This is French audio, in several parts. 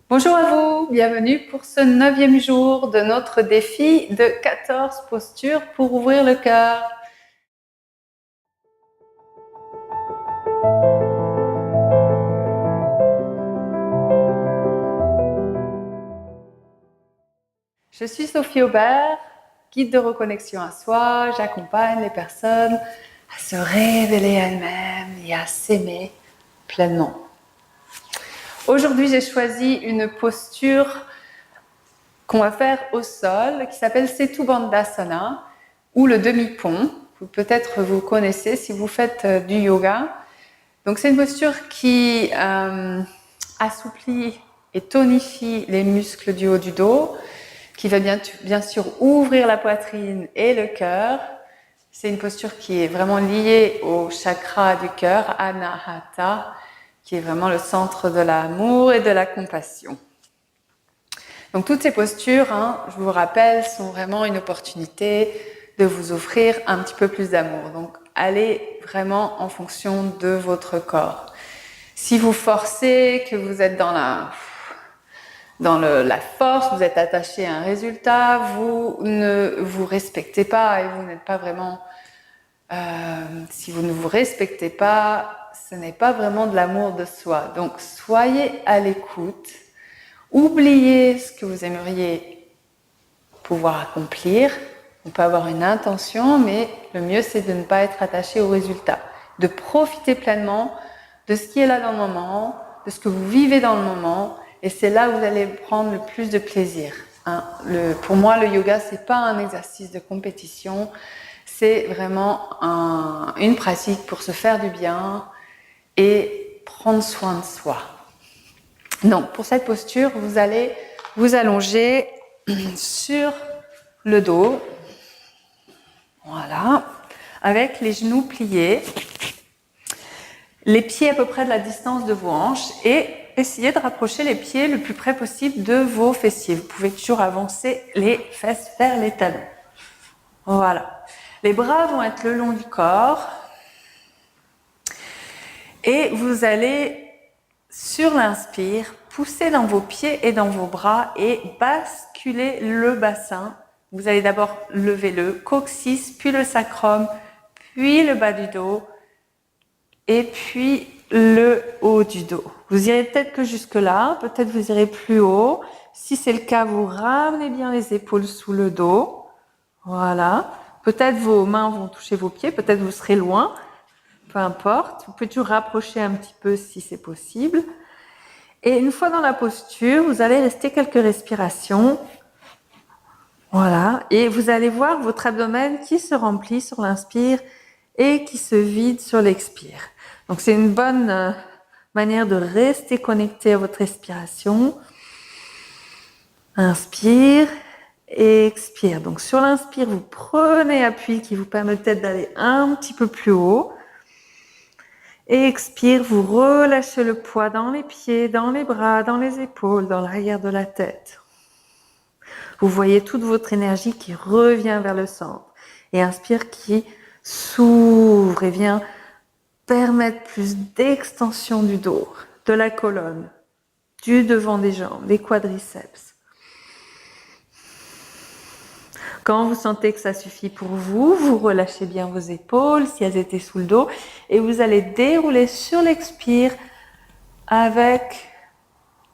Bonjour à vous, bienvenue pour ce 9e jour de notre défi de 14 postures pour ouvrir le cœur. Je suis Sophie Aubert, guide de reconnexion à soi. J'accompagne les personnes à se révéler elles-mêmes et à s'aimer pleinement. Aujourd'hui, j'ai choisi une posture qu'on va faire au sol qui s'appelle Setu Bandhasana ou le demi-pont. Peut-être vous connaissez si vous faites du yoga. Donc c'est une posture qui assouplit et tonifie les muscles du haut du dos, qui va bien sûr ouvrir la poitrine et le cœur. C'est une posture qui est vraiment liée au chakra du cœur, Anahata, qui est vraiment le centre de l'amour et de la compassion. Donc toutes ces postures, je vous rappelle, sont vraiment une opportunité de vous offrir un petit peu plus d'amour. Donc allez vraiment en fonction de votre corps. Si vous forcez, que vous êtes dans la force, vous êtes attaché à un résultat, vous ne vous respectez pas et vous n'êtes pas vraiment... si vous ne vous respectez pas, ce n'est pas vraiment de l'amour de soi. Donc soyez à l'écoute. Oubliez ce que vous aimeriez pouvoir accomplir. On peut avoir une intention, mais le mieux c'est de ne pas être attaché au résultat. De profiter pleinement de ce qui est là dans le moment, de ce que vous vivez dans le moment, et c'est là où vous allez prendre le plus de plaisir. Pour moi, le yoga, c'est pas un exercice de compétition, c'est vraiment une pratique pour se faire du bien et prendre soin de soi. Donc, pour cette posture, vous allez vous allonger sur le dos, voilà, avec les genoux pliés, les pieds à peu près de la distance de vos hanches et essayez de rapprocher les pieds le plus près possible de vos fessiers. Vous pouvez toujours avancer les fesses vers les talons. Voilà. Les bras vont être le long du corps et vous allez, sur l'inspire, pousser dans vos pieds et dans vos bras et basculer le bassin. Vous allez d'abord lever le coccyx, puis le sacrum, puis le bas du dos et puis le haut du dos. Vous irez peut-être que jusque-là, peut-être vous irez plus haut. Si c'est le cas, vous ramenez bien les épaules sous le dos. Voilà. Peut-être vos mains vont toucher vos pieds, peut-être vous serez loin. Peu importe. Vous pouvez toujours rapprocher un petit peu si c'est possible. Et une fois dans la posture, vous allez rester quelques respirations. Voilà. Et vous allez voir votre abdomen qui se remplit sur l'inspire et qui se vide sur l'expire. Donc c'est une bonne manière de rester connecté à votre respiration. Inspire et expire. Donc sur l'inspire, vous prenez appui qui vous permet peut-être d'aller un petit peu plus haut. Et expire, vous relâchez le poids dans les pieds, dans les bras, dans les épaules, dans l'arrière de la tête. Vous voyez toute votre énergie qui revient vers le centre. Et inspire qui s'ouvre et vient permettre plus d'extension du dos, de la colonne, du devant des jambes, des quadriceps. Quand vous sentez que ça suffit pour vous, vous relâchez bien vos épaules si elles étaient sous le dos et vous allez dérouler sur l'expire avec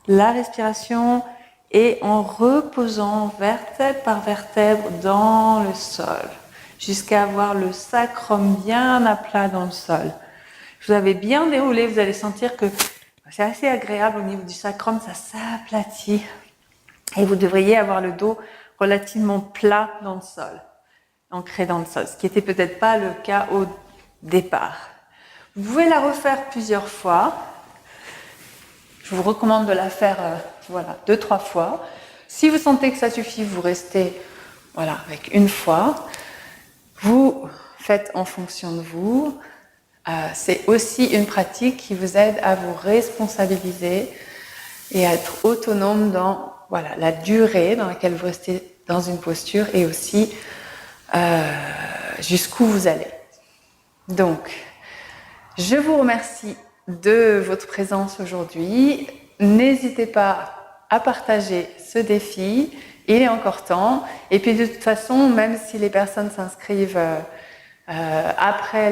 la respiration et en reposant vertèbre par vertèbre dans le sol jusqu'à avoir le sacrum bien à plat dans le sol. Vous avez bien déroulé, vous allez sentir que c'est assez agréable au niveau du sacrum, ça s'aplatit et vous devriez avoir le dos relativement plat dans le sol, ancré dans le sol, ce qui n'était peut-être pas le cas au départ. Vous pouvez la refaire plusieurs fois. Je vous recommande de la faire 2-3 fois. Si vous sentez que ça suffit, vous restez avec une fois. Vous faites en fonction de vous. C'est aussi une pratique qui vous aide à vous responsabiliser et à être autonome dans la durée dans laquelle vous restez dans une posture et aussi jusqu'où vous allez. Donc, je vous remercie de votre présence aujourd'hui. N'hésitez pas à partager ce défi. Il est encore temps. Et puis de toute façon, même si les personnes s'inscrivent après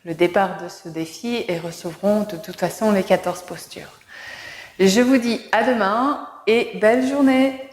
le départ de ce défi, elles recevront de toute façon les 14 postures. Je vous dis à demain et belle journée!